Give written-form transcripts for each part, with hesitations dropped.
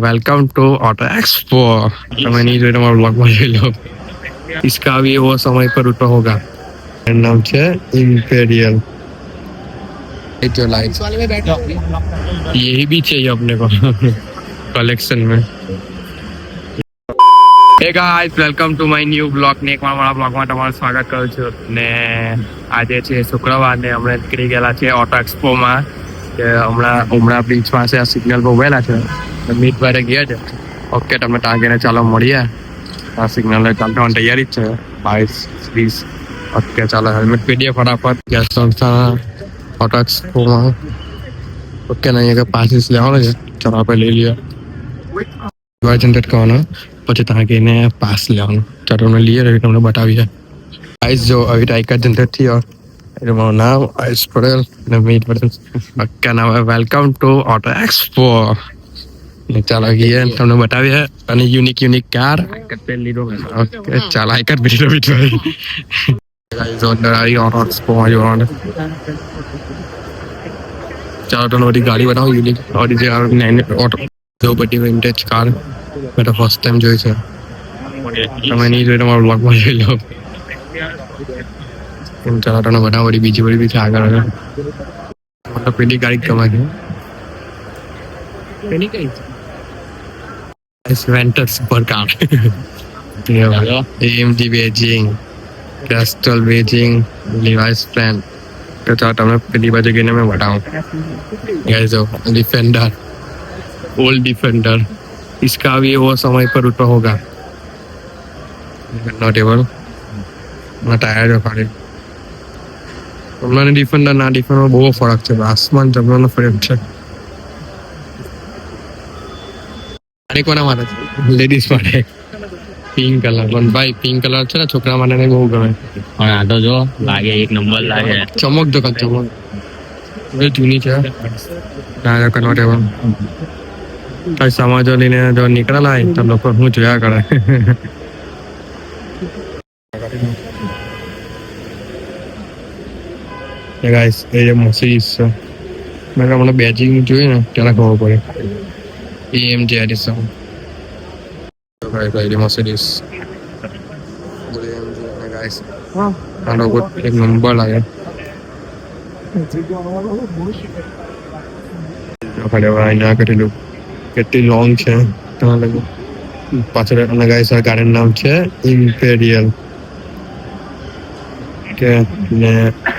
Welcome to auto expo. मैं नहीं जो તમારો બ્લોગ માં જોઈ લો इसका भी वो समय पर उठा होगा। नाम છે इम्पेरियल। जो लाइट यही भी चाहिए अपने को कलेक्शन में। Hey guys welcome to my new blog ને એકવાર મારા બ્લોગમાં તમારું સ્વાગત કરું છું ને આજે છે શુક્રવાર ને હમણાં નીકળી ગયેલા છે ઓટો એક્સપોમાં કે હમણાં બીચ પાસે આ સિગ્નલ પર ઉભેલા છે મીટ વારે ગયા છે। ઓકે તમને ટાંકીને ચાલો મળીએ આ સિગ્નલ ચાલવાની તૈયારી જ છે 22-20। ઓકે ચાલો હેલ્મેટ પહેરીએ ફટાફટ ગેસ સંસ્થા ઓટો એક્સપોમાં। ઓકે નહીં અગર પાસીસ લેવાનો છે ચાલો આપણે લઈ લઈએ જનરેટ કરવાનો પછી ટાંકીને પાસ લેવાનો ચાલો તમને લઈએ રવિ તમને બતાવીએ। આઈસ જો હવે ટાઈકા જનરેટ થયો મારું નામ આઈસ પટેલ ને મીટ પટેલ। ઓકે નામ વેલકમ ટુ ઓટો એક્સપો ને ચાલો ગઈએ તમને બતાવીએ અને યુનિક કાર। ઓકે ચાલો આઈકાર બીજો ગાઈસ ઓર્ડર આવી ઓટો એક્સપોમાં જોવાનું ચાલો તમને બધી ગાડી બનાવો યુનિક ઓડી જે ઓટો જો બધી વિન્ટેજ કાર મેં તો ફર્સ્ટ ટાઈમ જોઈ છે તમે નહીં જોઈ તમારો બ્લોગમાં જોઈ લો। ચાલો તમને બનાવો બીજી બધી બી છે આગળ મતલબ પેલી ગાડી કમાઈ ગઈ પેલી કઈ વેન્ટર સુપર કાર AMG બેજિંગ કેસ્ટલ બેજિંગ લિવાઇસ ફ્રેન્ડ તો ચાલો તમને પેલી બાજુ ગઈને મેં બતાવું गाइस डिफेंडर ओल्ड डिफेंडर इसका भी वो समय पर उठा होगा नोटेबल ना टायर जो खाली તમને ડિફેન્ડર ના ડિફેન્ડર બહુ ફરક છે આસમાન જમીનનો ફરક છે। અને કોના માટે લેડીઝ માટે પિંક કલર પણ ભાઈ પિંક કલર છે ને છોકરા માટે બહુ ગમે પણ આ તો જો લાગે એક નંબર લાગે ચમક જો ચમક એ જૂની છે ના કન્વર્ટેબલ કઈ સમાજો લઈને જો નીકળેલા તો લોકો હું જોયા કરે ગાઈસ એ મર્સિડીઝ છે મેં હમણાં બેજિંગ જોઈ ને ત્યારે ખબર પડે AMG એડિશન મર્સિડીઝ ગાઈસ આ લોકો એક નંબર લાગે ના કરેલું કેટલી લોંગ છે પાછળ અને ગાઈસ આ ગાડીનું નામ છે ઇમ્પેરિયલ કે ને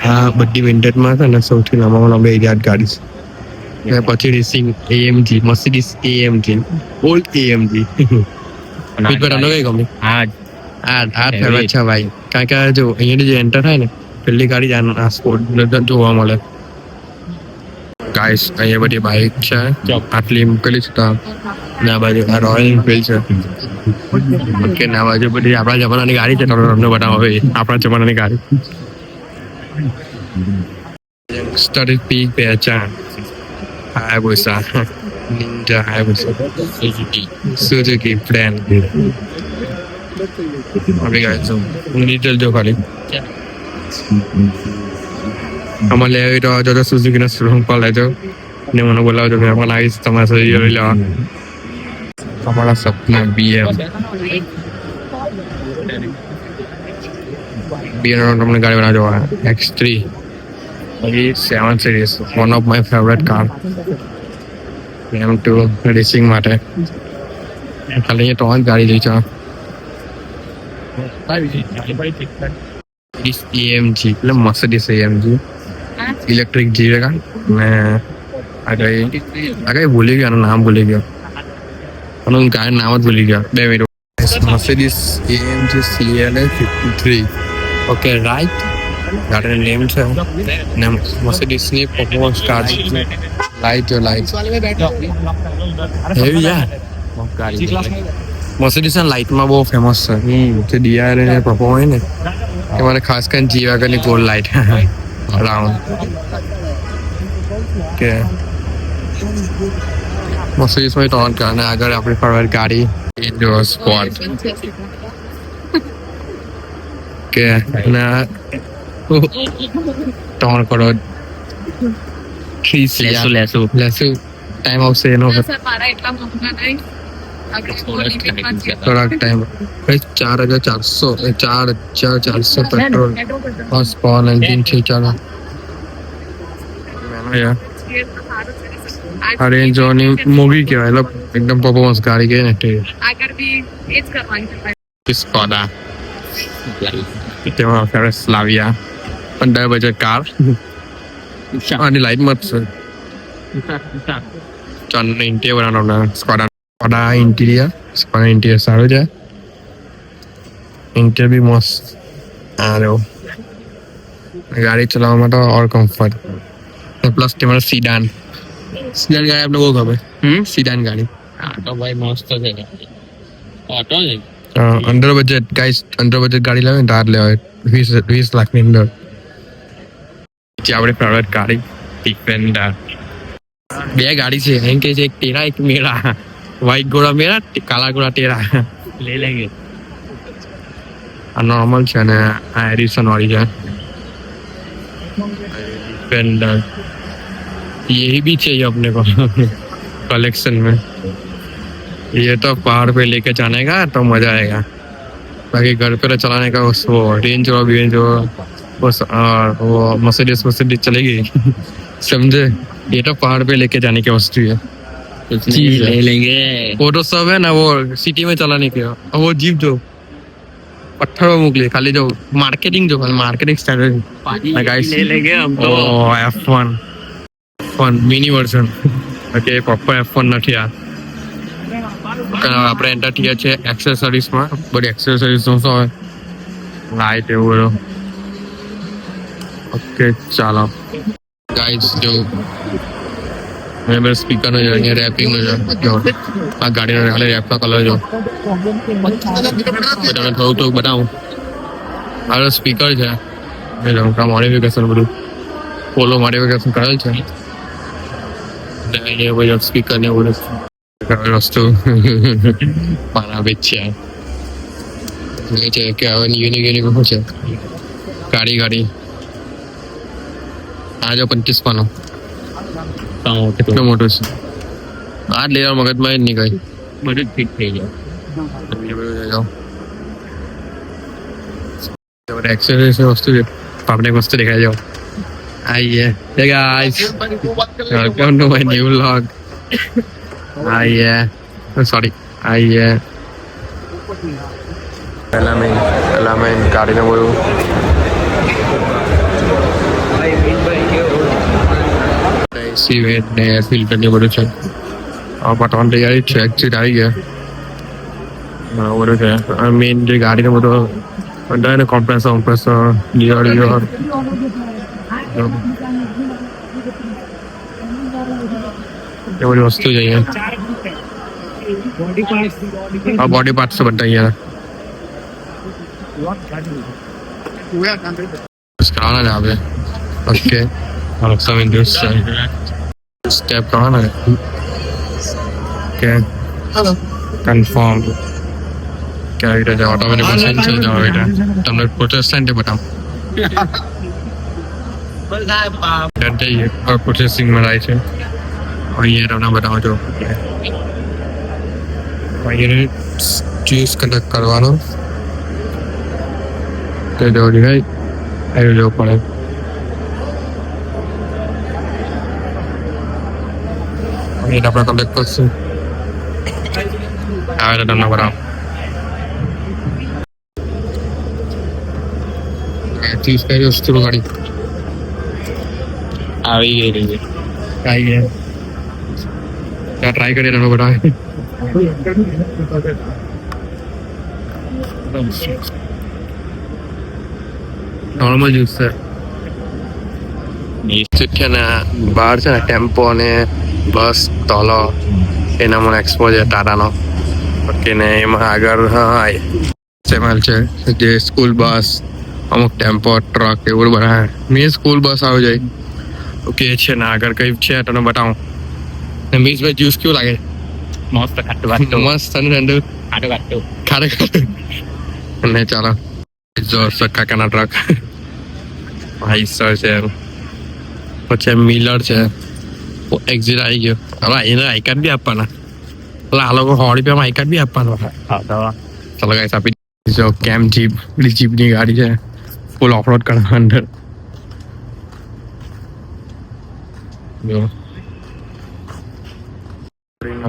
આ બધી વિન્ટેજમાં છે ને સૌથી લાંબામાં લાંબી યાદ ગાડી છે પછી racing AMG Mercedes AMG old AMG બીજું તમને કઈ ગમે આ ફેવરેટ છે ભાઈ કારણ કે જો અહીંયાથી જે એન્ટર થાય ને પહેલી ગાડી આ સ્પોર્ટ જોવા મળે। ગાઈસ અહીંયા બધી બાઇક છે આટલી મૂકેલી છે ને આ બાજુ આ રોયલ એનફિલ્ડ છે ઓકે ને આ બાજુ બધી આપણા જમાનાની ગાડી છે તમને બતાવો હવે આપણા જમાનાની ગાડી યંગસ્ટર પીક પહેચાન હાયાબુસા નિન્જા હાયાબુસા સુઝુકી પ્લેન હવે ગાઈસ ડિટેલ જો ખાલી અમારે લેવી તો જો સુઝુકીના શોરૂમ પર લેજો ને મને બોલાવજો મેં પણ આવીશ તમારા સાથે જોઈ લેવા અમારા સપના BM તમને ગાડી બનાવજો X3 7 series one of my favourite car M2 racing માટે ખાલી અહીંયા 3 ગાડી લઈ છે AMG એટલે મર્સિડીઝ AMG ઇલેક્ટ્રિક જીવેગા ને આગળ ભૂલી ગયો નામ ભૂલી ગયો અને ગાડીનું નામ જ ભૂલી ગયો 2 minute Mercedes AMG CLA 53 okay right ગાડીનું નેમ છે ને મર્સિડીઝની પરફોર્મન્સ કાર લાઈટ જો લાઈટ હેવી યાર મર્સિડીઝના લાઇટમાં બહુ ફેમસ છે જે DRA ને પરફોર્મ હોય ને કે મને ખાસ કરીને જી વાગરની ગોલ્ડ લાઇટ રાઉન્ડ કે મર્સિડીઝમાં ટોન કારણે આગળ આપણી ફરવાની ગાડી ઇન્ડોર સ્પોર્ટ કે ના 3 કરોડ 3 લેશું ટાઈમ આવશે એનો સર મારા એટલા મોંઘા નહીં થોડાક ટાઈમ 4400 4,400 પેટ્રોલ બસ પॉन इंजन છે ચાલો અરે જોની મૂવી કહેવાય એટલે એકદમ પરફોર્મન્સ ગાડી કે ને તે આગળ બી એ જ કરવાનું છે સ્કોડા તેમાં ફેર સ્લાવિયા 15 બજેટ કાર આની લાઈટ મત છે ચાંદને ઇન્ટિરિયર બનાવવાનો સ્કોડા ઇન્ટિરિયર સારું છે ઇન્ટિરિયર બી મસ્ત આરો ગાડી ચલાવવા માટે ઓર કમ્ફર્ટ પ્લસ તેમાં સીડાન ગાડી આપણે બહુ ગમે સીડાન ગાડી આ તો ભાઈ મસ્ત છે ઓટો છે under budget guys under budget ગાડી લાવે ને તાર લેવાય 20 લાખની અંદર જે આપણે ફેવરેટ ગાડી ડિફેન્ડર બે ગાડી છે એમ કે છે એક તેરા એક મેરા વ્હાઈટ ઘોડા મેરા કાલા ઘોડા તેરા લે લેંગે આ નોર્મલ છે ને આ એડિશન वाली है डिफेंडर ये भी चाहिए अपने को कलेक्शन में ये तो पहाड़ पे लेके जाने का तो मजा आएगा बाकी घर पे तो चलाने का वो रेंज वो मर्सिडीज चलेगी समझे ये तो पहाड़ पे लेके जाने की वस्तु है कुछ नहीं ले लेंगे वो तो सब है ना वो सिटी में चलाने के और वो जीप जो पत्थर में मोकली खाली जो मार्केटिंग स्टैंडर्ड गाइस ले लेंगे हम तो F1 mini version okay proper F1 નથી આ આપણે એન્ટર થયા છે એક્સેસરીઝમાં બધી એક્સેસરીઝ શું હોય લાઈટ એવું બધું ઓકે ચાલો ગાઈસ જો મેં સ્પીકરનો જો અહીંયા રેપિંગનો જો આ ગાડીનો ખાલી રેપનો કલર જો તમને થોડુંક બતાવું આ સ્પીકર છે એ જો મોડિફિકેશન બધું પોલો મોડિફિકેશન કરેલ છે અહીંયા બધું સ્પીકર ને બધું વસ્તુ પાના વેચ્યા એ છે કે હવે યુનિક શું છે ગાડી આ જો 25 પાનો કેટલો મોટો છે આ લેવા મગજમાં જ નહીં કઈ બધું જ ફિટ થઈ જાય એક્સરસાઇઝ વસ્તુ છે આપણે વસ્તુ દેખાય જાઓ આઈએ hey guys welcome to my new vlog આઈએ સોરી આઈએ પહેલા મેં ગાડીને બોલું એસી વેટ ને એર ફિલ્ટર ને બધું છે પટવાની તૈયારી છે એક્સિટ આવી ગયા બધું છે મેઇન જે ગાડીને બધું અંદર કોમ્પ્રેસર લિયર એ બધી વસ્તુ છે અહીંયા આ બોડી પાર્ટ્સ બધા અહીંયા કરવાના ને આપણે ઓકે some industry step करना है ओके कंफर्म क्या इधर जाओ ऑटोमेटिक मशीन चल जाओ इधर तुमने प्रोटेस्टेंट बताओ डरते ही और प्रोसेसिंग में राइट है और ये रवना बताओ जो और ये चूज कंडक्ट करवानो तो जो दिखाई आयो जो पड़े ini dapat kontak khusus ada dalam barang चीज का जो स्टूल गाड़ी આવી ગઈ છે आई है क्या ट्राई करे ना बड़ा नॉर्मल यूज सर છે ને બહાર છે ને ટેમ્પો અને બસ તોલો એનામાં એક્સપો છે ટાટાનો ઓકે ને એમાં આગળ હા સેમલ છે જે સ્કૂલ બસ અમુક ટેમ્પો ટ્રક એવું બધા મેં સ્કૂલ બસ આવી જાય ઓકે છે ને આગળ કઈ છે તને બતાવું મિસભાઈ જ્યુસ કેવું લાગે મસ્ત ખાટું ખાટું મસ્ત ઠંડુ ખાટું ખાટું ખાટું ને ચાલો જો કાકાના ટ્રક ભાઈ સર છે પછી મિલર છે એક્ઝિટ આવી ગયો. હવે એને આઈ કાર્ડ બી આપવાના. એટલે આ લોકો 100 રૂપિયામાં આઈ કાર્ડ બી આપવાનો. ચલો ગાઈસ આપી દીધો. કેમ જીપ જીપની ગાડી છે. ફૂલ ઓફરોડ કરવા અંદર. જો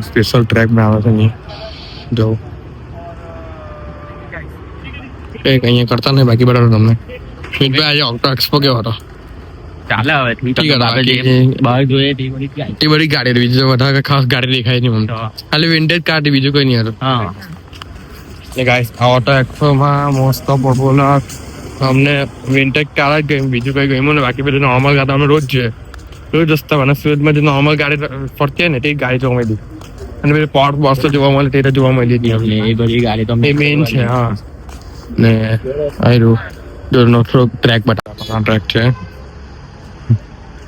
સ્પેશિયલ ટ્રેક બનાવે છે નહીં જો એક અહીંયા કરતા નહીં બાકી બરાબર તમને મિતભાઈ આજે ઓક્ટો એક્સપો કેવો હતો ચાલે હવે ઠીક છે, બહાર જોઈએ તે એટલી બધી ગાડી હતી બીજી તો વધારે ખાસ ગાડી દેખાય નહીં મને ખાલી વિન્ટેજ કાર હતી બીજું કોઈ નહીં હતું હા ગાઈસ આ ઓટો એક્સપોમાં મોસ્ટ ઓફ પોપ્યુલર અમને વિન્ટેજ કાર જ ગઈ બીજું કોઈ ગમ્યું ને બાકી બધું નોર્મલ ગાડી અમે રોજ જોઈએ રોજ રસ્તા મને સુરતમાં જે નોર્મલ ગાડી ફરતી હોય ને તે ગાડી જોવા મળી અને પેલી પોર્ટ બસ તો જોવા મળે તે જોવા મળી હતી અમને એ બધી ગાડી તો એ મેઇન છે હા ને આયરું દોરનો થોડોક ટ્રેક બતાવવાનો ટ્રેક છે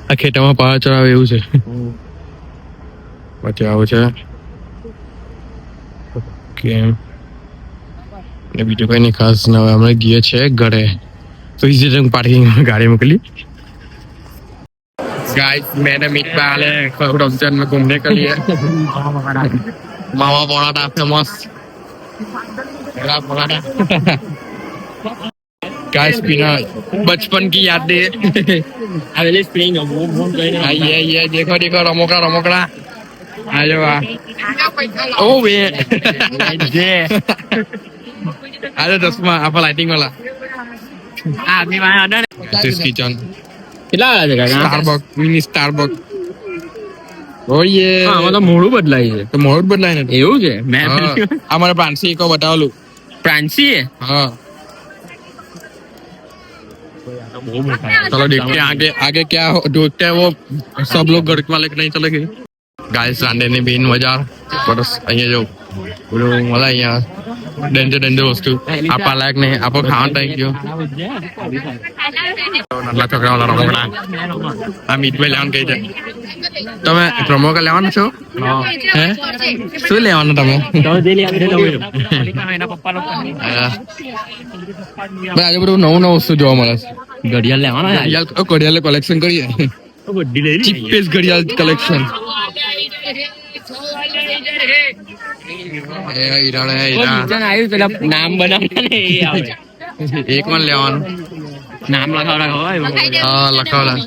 આ ખેતરમાં પહાડ ચડાવે એવું છે પછી આવું છે ઓકે ને બીજું કઈ નહીં ખાસ ના હવે અમે ગઈએ છે ઘરે તો ઇઝી પાર્કિંગ गाड़ी मोकली गाइस मैंने मित्र वाले रमजान में घूमने के लिए मामा पराठा फेमस पराठा गाइस बिना बचपन की यादें આવેલી સ્પ્રિંગ ये देखो देखो रमोकड़ा रमोकड़ा आजो वाह ओ वे જે अरे चश्मा आप लाइटिंग वाला આદમી વાળા હતા ને दिस किचन કેટલા છે કાકા स्टारबक मिनी स्टारबक ओ ये હા આમાં તો મોડું બદલાય છે તો મોડ બદલાય ને એવું છે મેં हमारे प्रांसी को बतावलू ફ્રાન્સી हाँ चलो देखते हैं आगे आगे क्या देखते हैं वो सब लोग घर वाले नहीं चले गए गाइस रांडे ने बीन बाजार बस અહીંયા જો બોલો मला અહીંયા ડેન્જર ડેન્જર વસ્તુ આપા લાયક નહીં આપો ખાવા ટાઈમ ગયો નટલા છોકરા વાળા રમકડા આ મીઠભાઈ લેવાનું કહી છે તમે રમકડા લેવાના છો હે શું લેવાનું તમે ભાઈ આજે બધું નવું નવું વસ્તુ જોવા મળે છે ઘડિયાળ લેવાના ઘડિયાળ કલેક્શન કરીએ બધી લઈ ચીપેસ્ટ ઘડિયાળ કલેક્શન આવ્યું પેલા નામ બનાવતા ને એ આવે એક વાર લેવાનું નામ લખાવડા હોય હા લખાવલા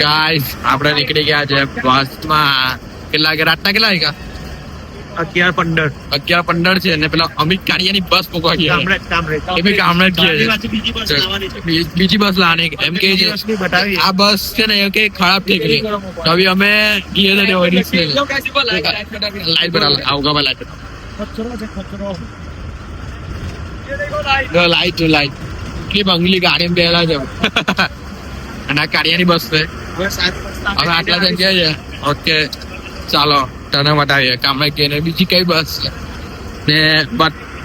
ગાઈસ આપણે નીકળી ગયા છે બસમાં કેટલા વાગે રાતના કેટલા વાગ્યા 11:15 છે ને પેલા અમિત કાળિયાની બસ મૂકવા ગયા એ બી ગામડે જ છે બીજી બસ લાવવાની એમ કે છે આ બસ છે ને કે ખરાબ થઈ ગઈ તો હવે અમે ગઈએ તો લાઈટ પર આવગા લાઈટ લાઈટ કેટલી બંગલી ગાડી બેલા છે અને આ કાળિયાની બસ છે હવે આટલા જણ ગયા છે ઓકે ચાલો તને બતાવીએ કામે કે બીજી કઈ બસ છે ને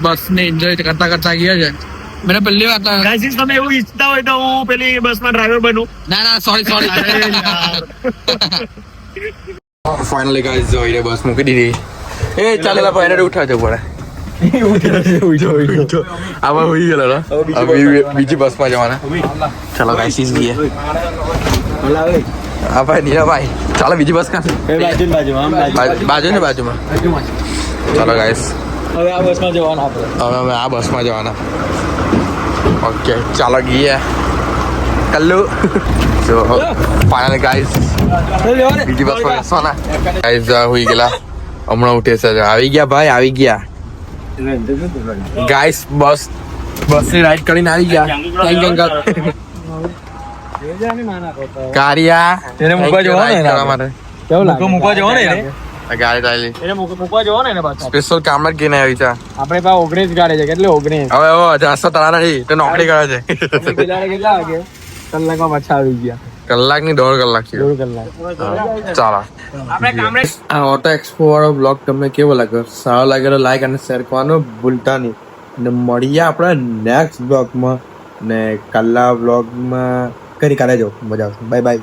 બસ ને એન્જોય કરતા કરતા ગયા છે મને પહેલી વાત ગાઈસ તમે એવું ઈચ્છતા હોય તો હું પેલી બસમાં ડ્રાઈવર બનું ના સોરી ફાઇનલી ગાઈસ જોઈને બસ મૂકી દીધી એ ચાલેલા પણ એને ઉઠાવજો પડે આમાં હોઈ ગયેલો બીજી બસમાં જવાના ચાલો ગાઈસ જઈએ હા ભાઈ નીરાભાઈ ચાલો બીજી બસ કાં બાજુ ને બાજુમાં ચાલો ગાઈસ હવે આ બસમાં જવાના આપણે હવે આ બસમાં જવાના ઓકે ચાલો ગઈએ કલ્લુ સો ફાઇનલ ગાઈસ બીજી બસમાં બેસવાના ગાઈસ હોઈ ગયેલા હમણાં ઉઠે છે આવી ગયા ભાઈ આવી ગયા ગાઈસ બસની રાઈડ કરીને આવી ગયા થેન્ક યુ અંકલ કારિયા એને મૂકવા જવાનું ને માટે કેવું લાગે મૂકવા જવાનું ને ગાડી ચાલી એને મૂકવા જવાનું ને પાછા સ્પેશિયલ કામ જ ગઈને આવી છે આપણે પાસે 19 ગાડી છે કેટલી 19 હવે જાસ્તો તારા નથી તો નોકરી કરે છે કેટલા વાગે કલાકમાં પાછા આવી ગયા કલાકની 1.5 કલાક છે 1.5 કલાક ચાલો આપણે કામરે આ ઓટો એક્સપો વાળો બ્લોગ તમને કેવો લાગ્યો સારો લાગે તો લાઈક અને શેર કરવાનું ભૂલતા નહીં અને મળીએ આપણા નેક્સ્ટ બ્લોગમાં ને કાલના બ્લોગમાં કરી કાલે જો મજા આવશે બાય બાય